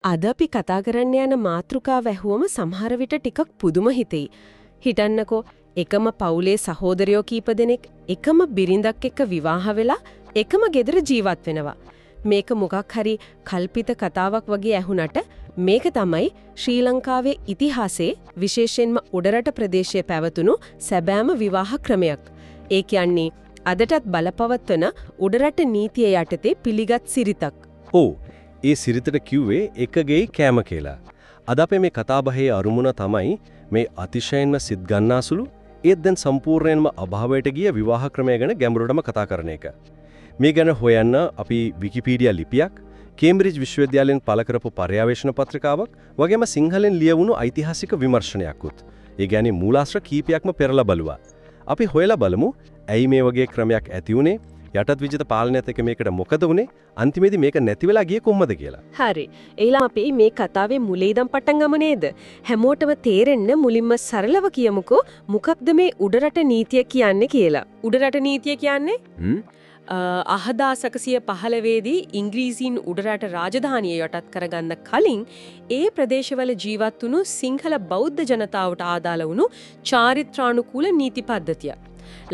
අද අපි කතා කරන්න යන මාතෘකාව ඇහුවම සමහර විට ටිකක් පුදුම හිතෙයි. හිතන්නකෝ එකම පවුලේ සහෝදරයෝ කීප දෙනෙක් එකම බිරිඳක් එක්ක විවාහ වෙලා එකම ගෙදර ජීවත් වෙනවා. මේක මොකක් හරි කල්පිත කතාවක් වගේ ඇහුණට මේක තමයි ශ්‍රී ලංකාවේ ඉතිහාසයේ විශේෂයෙන්ම උඩරට ප්‍රදේශයේ පැවතුණු සැබෑම විවාහ ක්‍රමයක්. ඒ කියන්නේ අදටත් බලපවත්වන උඩරට නීතිය යටතේ පිළිගත් සිරිතක්. ඔව්. ඒ සිරිතට කිව්වේ එකගේ කෑම කියලා. අද අපේ මේ කතාබහේ අරුමුණ තමයි මේ අතිශයින්ම සිත් ගන්නාසුළු ඒත් දැන් සම්පූර්ණයෙන්ම අභාවයට ගිය විවාහ ක්‍රමය ගැන ගැඹුරටම කතා කරන එක. මේ ගැන හොයන්න අපි විකිපීඩියා ලිපියක්, කේම්බ්‍රිජ් විශ්වවිද්‍යාලයෙන් පළ කරපු පර්යවේෂණ පත්‍රිකාවක් වගේම සිංහලෙන් ලියවුණු ඓතිහාසික විමර්ශනයක් උත්. ඒ කියන්නේ මූලාශ්‍ර කීපයක්ම පෙරලා බලුවා. අපි හොයලා බලමු ඇයි මේ වගේ ක්‍රමයක් ඇති වුනේ? යටත් විජිත පාලනයත් එක්ක මේකට මොකද වුනේ? අන්තිමේදී මේක නැති වෙලා ගියේ කොහොමද කියලා. හරි. එයිලා අපි මේ කතාවේ මුල ඉඳන් පටන් ගමු නේද? හැමෝටම තේරෙන්න මුලින්ම සරලව කියමුකෝ මොකක්ද මේ උඩරට නීතිය කියන්නේ කියලා. උඩරට නීතිය කියන්නේ 1915 දී ඉංග්‍රීසීන් උඩරට රාජධානිය යටත් කරගන්න කලින් ඒ ප්‍රදේශවල ජීවත් වුණු සිංහල බෞද්ධ ජනතාවට ආදාළ වුණු චාරිත්‍රානුකූල නීති පද්ධතිය.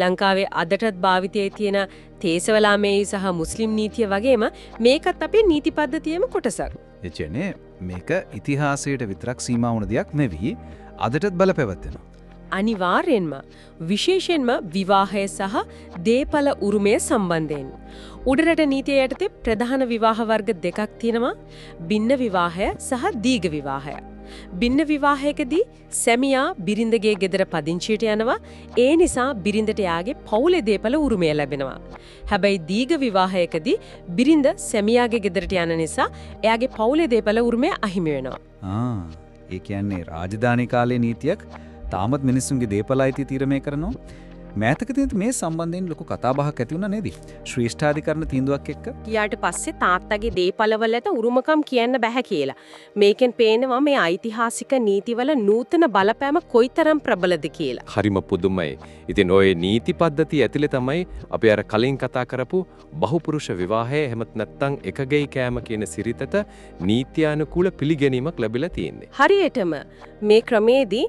ලංකාවේ අදටත් භාවිතයේ තියෙන තේසවලාමේ සහ මුස්ලිම් නීතිය වගේම මේකත් අපේ නීති පද්ධතියේම කොටසක්. ඒ කියන්නේ මේක ඉතිහාසයට විතරක් සීමා වුණ දෙයක් නෙවෙයි අදටත් බලපැවැත්වෙනවා. අනිවාර්යෙන්ම විශේෂයෙන්ම විවාහය සහ දේපල උරුමය සම්බන්ධයෙන් උඩරට නීතිය යටතේ ප්‍රධාන විවාහ වර්ග දෙකක් තියෙනවා. බින්න විවාහය සහ දීඝ විවාහය. බින්න විවාහයකදී සැමියා බිරිඳගේ ගෙදර පදිංචියට යනවා. ඒ නිසා බිරිඳට යාගේ පවුලේ දේපල උරුමය ලැබෙනවා. හැබැයි දීඝ විවාහයකදී බිරිඳ සැමියාගේ ගෙදරට යන නිසා එයාගේ පවුලේ දේපල උරුමය අහිමි වෙනවා. ඒ කියන්නේ රාජධානී කාලේ නීතියක් තාමත් මිනිස්සුන්ගේ දේපල අයිතිය තීරණය කරනවා. මෑතකදී මේ සම්බන්ධයෙන් ලොකු කතාබහක් ඇති වුණා නේද? ශ්‍රේෂ්ඨාධිකරණ තීන්දුවක් එක්ක. ඊට පස්සේ තාත්තගේ දේපලවලට උරුමකම් කියන්න බෑ කියලා. මේකෙන් පේනවා මේ ඓතිහාසික නීතිවල නූතන බලපෑම කොයිතරම් ප්‍රබලද කියලා. හරිම පුදුමයි. ඉතින් ওই නීති පද්ධතිය ඇතුලේ තමයි අපි අර කලින් කතා කරපු බහුපුරුෂ විවාහය එහෙමත් නැත්නම් එකගෙයි කෑම කියන සිරිතට නීත්‍යානුකූල පිළිගැනීමක් ලැබිලා තියෙන්නේ. හරියටම මේ ක්‍රමේදී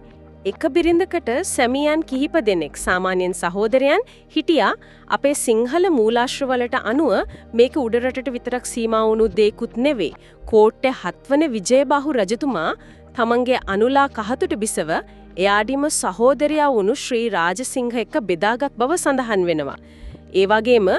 එක බිරිඳකට සැමියන් කිහිප දෙනෙක් සාමාන්‍යයෙන් සහෝදරයන් හිටියා. අපේ සිංහල මූලාශ්‍රවලට අනුව මේක උඩරටට විතරක් සීමා වුණු දෙයක්ුත් නෙවෙයි. කෝට්ටේ 7 වන විජයබාහු රජතුමා තමන්ගේ අනුලා කහතුට බිසව එයාදීම සහෝදරයා වුණු ශ්‍රී රාජසිංහ එක්ක බෙදාගත් බව සඳහන් වෙනවා. ඒ වගේම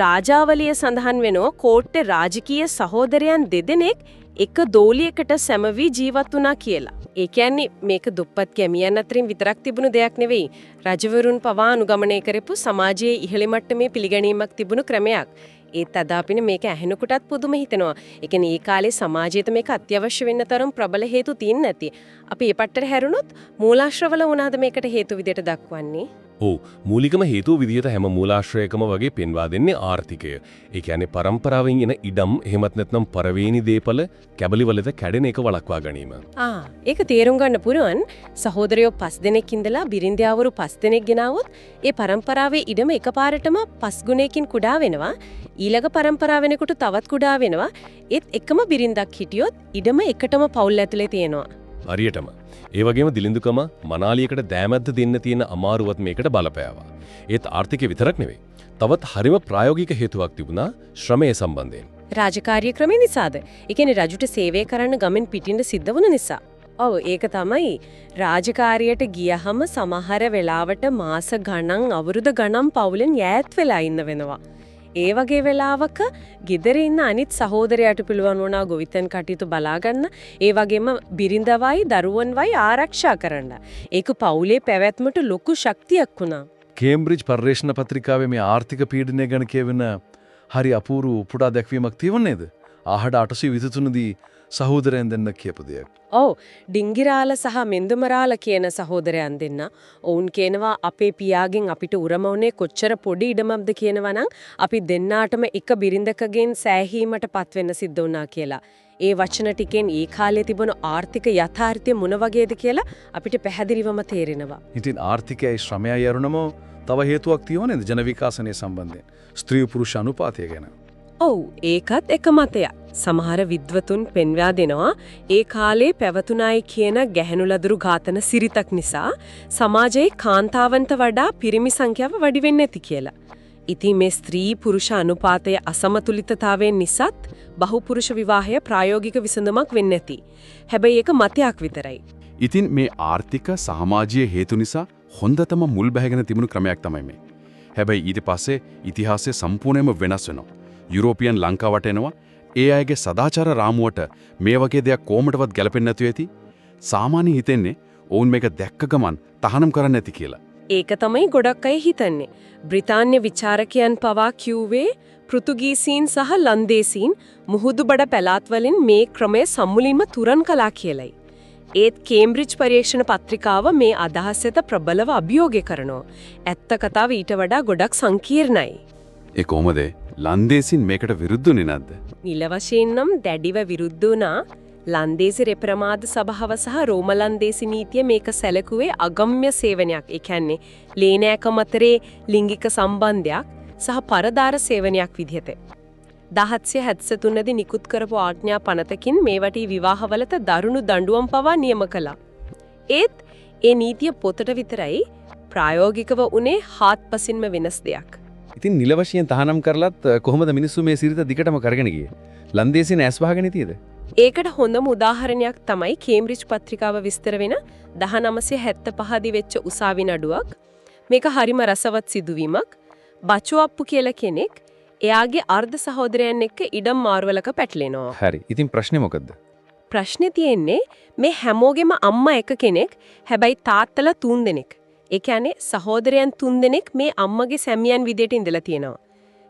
රාජාවලිය සඳහන් වෙනවා කෝට්ටේ රාජකීය සහෝදරයන් දෙදෙනෙක් එක දෝලියකට සැමවී ජීවත් වුණා කියලා. ඒ කියන්නේ මේක දුප්පත් ගැමියන් අතරින් විතරක් තිබුණු දෙයක් නෙවෙයි. රජවරුන් පවා අනුගමනය කරපු සමාජයේ ඉහළ මට්ටමේ පිළිගැනීමක් තිබුණු ක්‍රමයක්. ඒත් අද අපිනේ මේක ඇහෙනකොටත් පුදුම හිතෙනවා. ඒ කියන්නේ මේ කාලේ සමාජයට මේක අත්‍යවශ්‍ය වෙන්න තරම් ප්‍රබල හේතු තියෙන්නේ නැති. අපි මේ පැත්තට හැරුණොත් මූලාශ්‍රවල වුණාද මේකට හේතු විදියට දක්වන්නේ? ඔව්, මූලිකම හේතුව විදිහට හැම මූලාශ්‍රයකම වගේ පෙන්වා දෙන්නේ ආර්ථිකය. ඒ කියන්නේ පරම්පරාවෙන් එන ඉඩම් එහෙමත් නැත්නම් පරවේණි දේපල කැබලිවලද කැඩෙන එක වළක්වා ගැනීම. ඒක තේරුම් ගන්න පුරුවන් සහෝදරයෝ 5 දෙනෙක් ඉඳලා බිරින්දෑවරු 5 දෙනෙක් ගෙනාවොත් ඒ පරම්පරාවේ ඉඩම එකපාරටම 5 ගුණයකින් කුඩා වෙනවා. ඊළඟ පරම්පරාව වෙනකොට තවත් කුඩා වෙනවා. ඒත් එකම බිරින්දක් හිටියොත් ඉඩම එකටම පවුල් ඇතුලේ තියෙනවා. හරියටම. ඒ වගේම දිලිඳුකම මනාලියකට දෑමැද්ද දෙන්න තියෙන අමාරුවත් මේකට බලපෑවා. ඒත් ආර්ථිකය විතරක් නෙවෙයි. තවත් හරිම ප්‍රායෝගික හේතුවක් තිබුණා ශ්‍රමය සම්බන්ධයෙන්. රාජකාරී ක්‍රමේ නිසාද? ඒ කියන්නේ රජුට සේවය කරන්න ගමෙන් පිටින්ද සිද්ධ වුණ නිසා. ඔව් ඒක තමයි. රාජකාරියට ගියහම සමහර වෙලාවට මාස ගණන් අවුරුදු ගණන් පවුලෙන් ඈත් වෙලා ඉන්න වෙනවා. ඒ වගේ වෙලාවක ගෙදර ඉන්න අනිත් සහෝදරයාට පිළිවන් වුණා ගොවිතැන් කටයුතු බලා ගන්න, ඒ වගේම බිරිඳවයි දරුවන්වයි ආරක්ෂා කරන්න. ඒක පවුලේ පැවැත්මට ලොකු ශක්තියක් වුණා. කේම්බ්‍රිජ් පර්යේෂණ පත්‍රිකාවේ මේ ආර්ථික පීඩනය ගැන කියවෙන හරි අපූර්ව උපුටා දැක්වීමක් තියෙන්නේ නේද? 823 දී සහෝදරයන් දෙන්න කියපු දෙයක්. ඔව්, ඩිංගිරාල සහ මෙන්දුමරාල කියන සහෝදරයන් දෙන්න. ඔවුන් කියනවා අපේ පියාගෙන් අපිට උරම උනේ කොච්චර පොඩි ඉඩමක්ද කියනවා නම් අපි දෙන්නාටම එක බිරිඳකගෙන් සෑහීමටපත් වෙන්න සිද්ධ වුණා කියලා. ඒ වචන ටිකෙන් ඒ කාලේ තිබුණු ආර්ථික යථාර්ථය මොන වගේද කියලා අපිට පැහැදිලිවම තේරෙනවා. ඉතින් ආර්ථිකයයි ශ්‍රමයයි අරුණම තව හේතුවක් තියෙනවද ජන විකාශනයේ සම්බන්ධයෙන්? ස්ත්‍රී පුරුෂ අනුපාතය ගැන. ඔව් ඒකත් එක මතයක්. සමහර විද්වතුන් පෙන්වා දෙනවා ඒ කාලේ පැවතුනායි කියන ගැහැණුලදරු ඝාතන සිරිතක් නිසා සමාජයේ කාන්තාවන්ට වඩා පිරිමි සංඛ්‍යාව වැඩි වෙන්නේ නැති කියලා. ඉතින් මේ ස්ත්‍රී පුරුෂ අනුපාතයේ අසමතුලිතතාවයෙන් නිසාත් බහුපුරුෂ විවාහය ප්‍රායෝගික විසඳුමක් වෙන්නේ නැති. හැබැයි ඒක මතයක් විතරයි. ඉතින් මේ ආර්ථික සමාජීය හේතු නිසා හොඳටම මුල් බැහැගෙන තිබුණු ක්‍රමයක් තමයි මේ. හැබැයි ඊට පස්සේ ඉතිහාසය සම්පූර්ණයෙන්ම වෙනස් වෙනවා. යුරෝපියන් ලංකාවට එනවා. ඒ අයගේ සදාචාර රාමුවට මේ වගේ දෙයක් කොහොමඩවත් ගැලපෙන්නේ නැතුව ඇති. සාමාන්‍ය හිතෙන්නේ ඔවුන් මේක දැක්ක ගමන් තහනම් කරන්න නැති කියලා. ඒක තමයි ගොඩක් අය හිතන්නේ. බ්‍රිතාන්‍ය විචාරකයන් පවා කිව්වේ පෘතුගීසීන් සහ ලන්දේසීන් මුහුදු බඩ පැලාත් වලින් මේ ක්‍රමය සම්මුලින්ම තුරන් කළා කියලයි. ඒත් කේම්බ්‍රිජ් පරීක්ෂණ පත්‍රිකාව මේ අදහසට ප්‍රබලව අභියෝගය කරනවා. ඇත්ත කතාව ඊට වඩා ගොඩක් සංකීර්ණයි. ඒ කොහොමද ලන්දේසින් මේකට විරුද්ධුනේ නැද්ද? නිල වශයෙන් නම් දැඩිව විරුද්ධ වුණා. ලන්දේසි රෙප්‍රමාද සභාව සහ රෝම ලන්දේසි නීතිය මේක සැලකුවේ අගම්‍ය සේවනයක්. ඒ කියන්නේ ලේනෑකම් අතරේ ලිංගික සම්බන්ධයක් සහ පරදාර සේවනයක් විදිහට. 1773 දී නිකුත් කරපු ආඥා පනතකින් මේ වටි විවාහවලට දරුණු දඬුවම් පවා නියම කළා. ඒත් ඒ නීතිය පොතට විතරයි ප්‍රායෝගිකව උනේ හාත්පසින්ම වෙනස් දෙයක්. ඉතින් නිල වශයෙන් තහනම් කරලත් කොහොමද මිනිස්සු මේ සිරිත දිගටම කරගෙන ගියේ? ලන්දේසින් ඇස් වහගෙන තියද? ඒකට හොඳම උදාහරණයක් තමයි කේම්බ්‍රිජ් පත්‍රිකාව විස්තර වෙන 1975 දී වෙච්ච උසාවි නඩුවක්. මේක හරිම රසවත් සිදුවීමක්. බචෝඅප්පු කියලා කෙනෙක් එයාගේ අර්ධ සහෝදරයන් එක්ක ඉඩම් මාරුවලක පැටලෙනවා. හරි. ඉතින් ප්‍රශ්නේ මොකද්ද? ප්‍රශ්නේ තියෙන්නේ මේ හැමෝගෙම අම්මා එක කෙනෙක්, හැබැයි තාත්තලා 3 දෙනෙක්. ඒ කියන්නේ සහෝදරයන් 3 දෙනෙක් මේ අම්මගේ සැමියන් විදියට ඉඳලා තියෙනවා.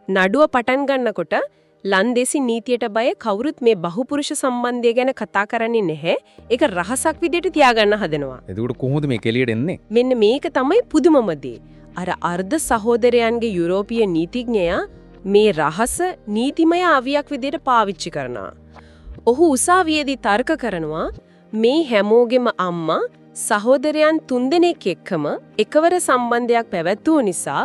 නඩුව පටන් ගන්නකොට ලන්දේසි නීතියට බය කවුරුත් මේ බහුපුරුෂ සම්බන්ධය ගැන කතා කරන්නේ නැහැ. ඒක රහසක් විදියට තියාගන්න හදනවා. එතකොට කොහොමද මේ කෙලියට එන්නේ? මෙන්න මේක තමයි පුදුමම දේ. අර අර්ධ සහෝදරයන්ගේ යුරෝපීය නීතිඥයා මේ රහස නීතිමය අවියක් විදියට පාවිච්චි කරනවා. ඔහු උසාවියේදී තර්ක කරනවා මේ හැමෝගෙම අම්මා සහෝදරයන් 3 දෙනෙක් එක්කම එකවර සම්බන්ධයක් පැවැත්වුව නිසා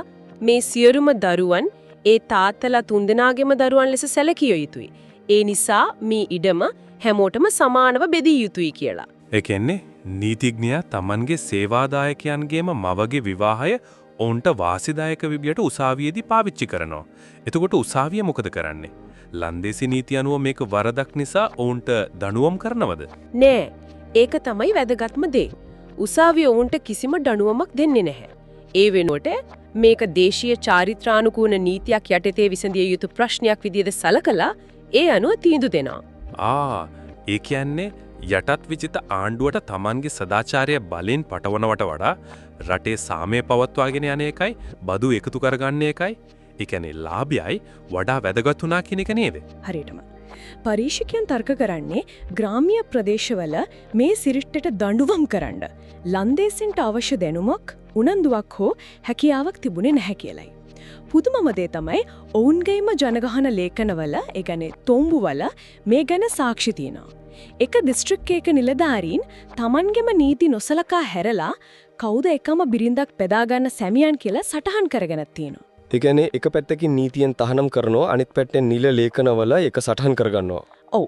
මේ සියලුම දරුවන් ඒ තාත්තලා 3 දෙනාගේම දරුවන් ලෙස සැලකිය යුතුයි. ඒ නිසා මේ ඉඩම හැමෝටම සමානව බෙදිය යුතුයි කියලා. ඒ කියන්නේ නීතිඥයා Tamanගේ සේවාදායකයන්ගේම මවගේ විවාහය ඔවුන්ට වාසිදායක විදියට උසාවියේදී පාවිච්චි කරනවා. එතකොට උසාවිය මොකද කරන්නේ? ලන්දේසි නීතිය අනුව මේක වරදක් නිසා ඔවුන්ට දඬුවම් කරනවද? නෑ. ඒක තමයි වැදගත්ම දේ. උසාවිය ඔවුන්ට කිසිම දඬුවමක් දෙන්නේ නැහැ. ඒ වෙනුවට මේක දේශීය චාරිත්‍රානුකූල නීතියක් යටතේ විසඳිය යුතු ප්‍රශ්නයක් විදිහට සලකලා ඒ අනුව තීන්දුව දෙනවා. ඒ කියන්නේ යටත් විජිත ආණ්ඩුවට Tamanගේ සදාචාරය බලෙන් පටවනවට වඩා රටේ සාමය පවත්වාගෙන යන එකයි බදු එකතු කරගන්න එකයි ඒ කියන්නේ ලාභයයි වඩා වැදගත් වුණා කියන එක නේද? හරියටම. පරීක්ෂකයන් තර්ක කරන්නේ ග්‍රාම්‍ය ප්‍රදේශවල මේ සිරිට්ටට දඬුවම් කරන්න ලන්දේසින්ට අවශ්‍ය දැනුමක් උනන්දුවක් හෝ හැකියාවක් තිබුණේ නැහැ කියලයි. පුදුමම දේ තමයි ඔවුන්ගේම ජනගහන ලේඛනවල ඒ කියන්නේ තොම්බුවල මේ ගැන සාක්ෂි තියෙනවා. එක දිස්ත්‍රික්කයක නිලධාරීන් Tamanගෙම නීති නොසලකා හැරලා කවුද එකම බිරිඳක් බෙදා ගන්න සැමියන් කියලා සටහන් කරගෙන තියෙනවා. ඒ කියන්නේ එක පැත්තකින් නීතියෙන් තහනම් කරනවා අනිත් පැත්තෙන් නිල ලේඛනවල ඒක සටහන් කරගන්නවා. ඔව්.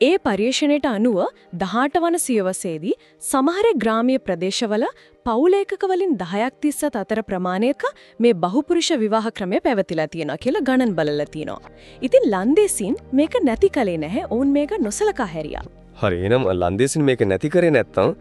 ඒ පරිශ්‍රණයට අනුව 18 වන සියවසේදී සමහර ග්‍රාමීය ප්‍රදේශවල පවුල් ඒකක වලින් 10ක් 30ත් අතර ප්‍රමාණයක මේ බහුපුරුෂ විවාහ ක්‍රමය පැවතිලා තියෙනවා කියලා ගණන් බලලා තියෙනවා. ඉතින් ලන්දේසින් මේක නැති කලේ නැහැ. ඔවුන් මේක නොසලකා හැරියා. හරි. එහෙනම් ලන්දේසින් මේක නැති කරේ නැත්නම්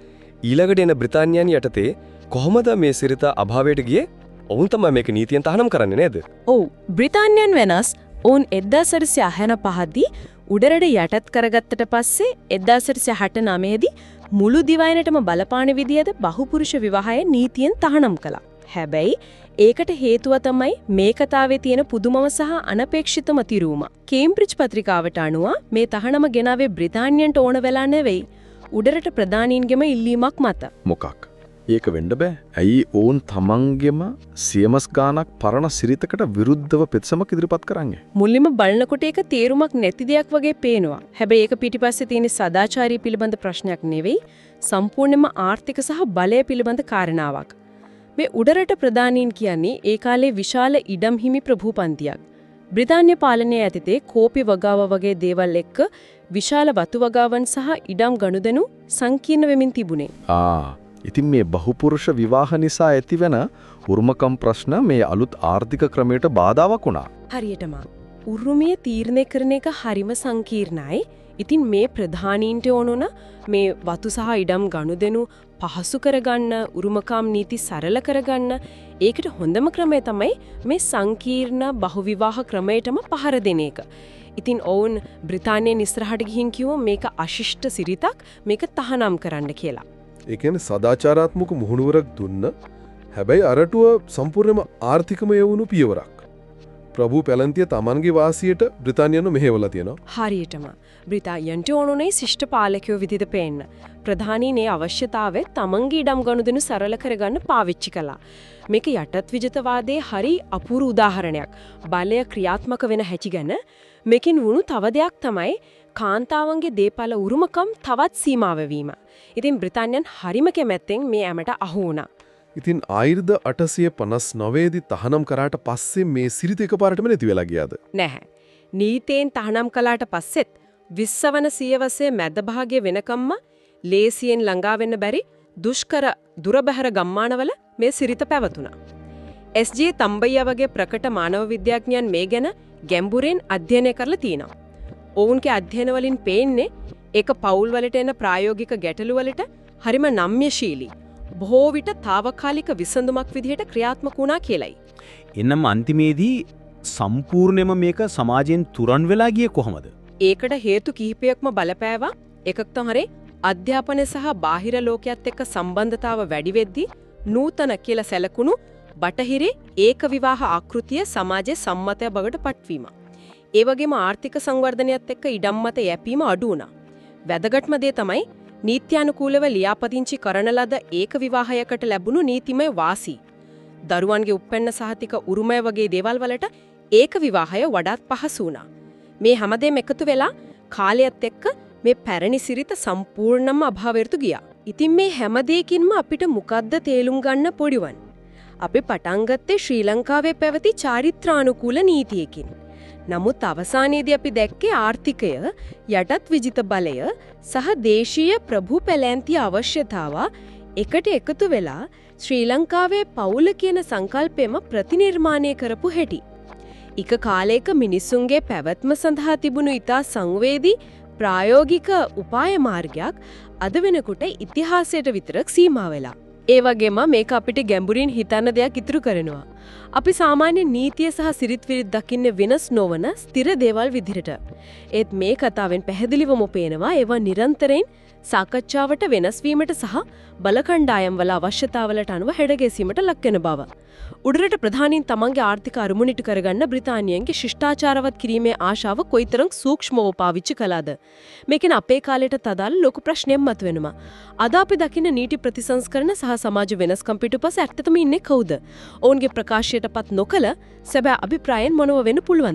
ඊළඟට එන බ්‍රිතාන්‍යයන් යටතේ කොහොමද මේ සිරිත අභාවයට ගියේ? ඔවුන් තමයි මේක නීතියෙන් තහනම් කරන්නේ නේද? ඔව්. බ්‍රිතාන්‍යයන් වෙනස් ඔවුන් 1995 දී උඩරට යටත් කරගත්තට පස්සේ 1969 දී මුළු දිවයිනටම බලපාන විදියට බහුපුරුෂ විවාහය නීතියෙන් තහනම් කළා. හැබැයි ඒකට හේතුව තමයි මේ කතාවේ තියෙන පුදුමම සහ අනපේක්ෂිතම තිරුම. කේම්බ්‍රිජ් පත්‍රිකාවට අනුව මේ තහනම ගෙනාවේ බ්‍රිතාන්‍යයන්ට ඕන වෙලා නෙවෙයි. උඩරට ප්‍රධානීන්ගෙම ඉල්ලීමක් මත. මොකක්? ඒක වෙන්න බෑ. ඇයි ඔවුන් තමන්ගෙම සියමස් ගානක් පරණ සිරිතකට විරුද්ධව පෙත්සමක් ඉදිරිපත් කරන්නේ? මුලින්ම බලනකොට ඒක තේරුමක් නැති දෙයක් වගේ පේනවා. හැබැයි ඒක පිටිපස්සේ තියෙන සදාචාරී පිළිබඳ ප්‍රශ්නයක් නෙවෙයි, සම්පූර්ණයෙන්ම ආර්ථික සහ බලය පිළිබඳ කාරණාවක්. මේ උඩරට ප්‍රධානීන් කියන්නේ ඒ කාලේ විශාල ඉඩම් හිමි ප්‍රභූපන්තියක්. බ්‍රිතාන්‍ය පාලනය ඇතිතේ කෝපි වගාව වගේ දේවල් එක්ක විශාල වතු වගාවන් සහ ඉඩම් ගනුදෙනු සංකීර්ණ වෙමින් තිබුණේ. ඉතින් මේ බහුපුරුෂ විවාහ නිසා ඇතිවෙන උරුමකම් ප්‍රශ්න මේ අලුත් ආර්ථික ක්‍රමයට බාධාවක් වුණා. හරියටම උරුමය තීරණය කරන එක හරිම සංකීර්ණයි. ඉතින් මේ ප්‍රධානීන්ට ඕනොන මේ වතු සහ ඉඩම් ගනුදෙනු පහසු කරගන්න උරුමකම් නීති සරල කරගන්න ඒකට හොඳම ක්‍රමය තමයි මේ සංකීර්ණ බහුවිවාහ ක්‍රමයටම පහර දෙන එක. ඉතින් ඔවුන් බ්‍රිතාන්‍යයෙන් ඉස්සරහට ගිහින් කිව්වා මේක අශිෂ්ට සිරිතක් මේක තහනම් කරන්න කියලා. ඒ කියන්නේ සදාචාරාත්මක මුහුණුවරක් දුන්න. හැබැයි අරටුව සම්පූර්ණයෙන්ම ආර්ථිකමය වුණු පියවරක්. ප්‍රභූ පැලන්තිය තමන්ගේ වාසියට බ්‍රිතාන්‍යයන්ව මෙහෙवला තියෙනවා. හරියටම බ්‍රිතාන්‍යයන්ට ඕනුනේ ශිෂ්ට පාලකයෝ විදිහට පේන්න. ප්‍රධානීනේ අවශ්‍යතාවය තමන්ගේ ඉඩම් ගනුදෙනු සරල කරගන්න පාවිච්චි කළා. මේක යටත් විජිතවාදයේ හරි අපූර්ව උදාහරණයක්. බලය ක්‍රියාත්මක වෙන හැටි ගැන මේකෙන් වුණු තව දෙයක් තමයි කාන්තාවන්ගේ දේපල උරුමකම් තවත් සීමා වීම. ඉතින් බ්‍රිතාන්‍යයන් හරිම කැමැත්තෙන් මේ ඇමට අහු වුණා. ඉතින් ආයිර්ද 859 දී තහනම් කරාට පස්සේ මේ සිරිත එකපාරටම නැති වෙලා ගියාද? නැහැ. නීතෙන් තහනම් කළාට පස්සෙත් 20 වන සියවසේ මැද භාගයේ වෙනකම්ම ලේසියෙන් ළඟා වෙන්න බැරි දුෂ්කර දුරබැහැර ගම්මානවල මේ සිරිත පැවතුණා. එස්.ජේ. තම්බයියා වගේ ප්‍රකට මානව විද්‍යාඥයන් මේ ගැන ගැඹුරින් අධ්‍යයනය කරලා තිනවා. ඔවුන්ගේ අධ්‍යයන වලින් පේන්නේ ඒක පෞල් වලට එන ප්‍රායෝගික ගැටලු වලට හරිම නම්‍යශීලී බොහෝ විට తాවකාලික විසඳුමක් විදිහට ක්‍රියාත්මක වුණා කියලයි. එනම් අන්තිමේදී සම්පූර්ණයෙන්ම මේක සමාජයෙන් තුරන් වෙලා ගියේ කොහොමද? ඒකට හේතු කිහිපයක්ම බලපෑවා. එකක් තමයි අධ්‍යාපනය සහ බාහිර ලෝකයක් එක්ක සම්බන්ධතාව වැඩි වෙද්දී නූතන කියලා සැලකුණු බටහිරේ ඒක විවාහ ආකෘතිය සමාජයේ සම්මතය බවට පත්වීම. ඒ වගේම ආර්ථික සංවර්ධනයත් එක්ක ඉඩම් මත යැපීම අඩු වුණා. වැදගත්ම දේ තමයි නීත්‍යානුකූලව ලියාපදිංචි කරන ලද ඒක විවාහයකට ලැබුණු නීතිමය වාසි. දරුවන්ගේ උප්පැන්න සහතික උරුමය වගේ දේවල් වලට ඒක විවාහය වඩාත් පහසු වුණා. මේ හැමදේම එකතු වෙලා කාලයත් එක්ක මේ පැරණි සිරිත සම්පූර්ණයෙන්ම අභාවයට ගියා. ඉතින් මේ හැම දෙයකින්ම අපිට මොකද්ද තේරුම් ගන්න පොඩිවන්. අපි පටන් ගත්තේ ශ්‍රී ලංකාවේ පැවති චාරිත්‍රානුකූල නීතියකින්. නමුත් අවසානයේදී අපි දැක්කේ ආර්ථිකය, යටත් විජිත බලය සහ දේශීය ප්‍රභූ පැලැන්තිය අවශ්‍යතාව එකට එකතු වෙලා ශ්‍රී ලංකාවේ පවුල කියන සංකල්පෙම ප්‍රතිනිර්මාණය කරපු හැටි. එක කාලයක මිනිසුන්ගේ පැවැත්ම සඳහා තිබුණු ඉතා සංවේදී ප්‍රායෝගික උපාය මාර්ගයක් අද වෙනකොට ඉතිහාසයට විතරක් සීමා වෙලා. ඒ වගේම මේක අපිට ගැඹුරින් හිතන්න දෙයක් ඉතුරු කරනවා. අපි සාමාන්‍ය නීතිය සහ සිරිත් විරිත් දකින්නේ වෙනස් නොවන ස්ථිර දේවල් විදිහට. ඒත් මේ කතාවෙන් පැහැදිලිවම පේනවා ඒවා නිරන්තරයෙන් සාකච්ඡාවට වෙනස් වීමට සහ බලකණ්ඩායම් වල අවශ්‍යතාවලට අනුව හැඩගැසීමට ලක් වෙන බව. උඩරට ප්‍රධානීන් තමන්ගේ ආර්ථික අරමුණට කරගන්න බ්‍රිතාන්‍යයන්ගේ ශිෂ්ටාචාරවත් කිරීමේ ආශාව කොයිතරම් සූක්ෂමව පාවිච්චි කළාද? මේකෙන් අපේ කාලයට තදාල ලොකු ප්‍රශ්නයක් මතුවෙනවා. අද අපි දකින්න නීති ප්‍රතිසංස්කරණ සහ සමාජ වෙනස්කම් පිටුපස ඇත්තටම ඉන්නේ කවුද? ඔවුන්ගේ ප්‍රකාශයටපත් නොකල සැබෑ අභිප්‍රායන් මොනව වෙන්න පුළුවන්ද?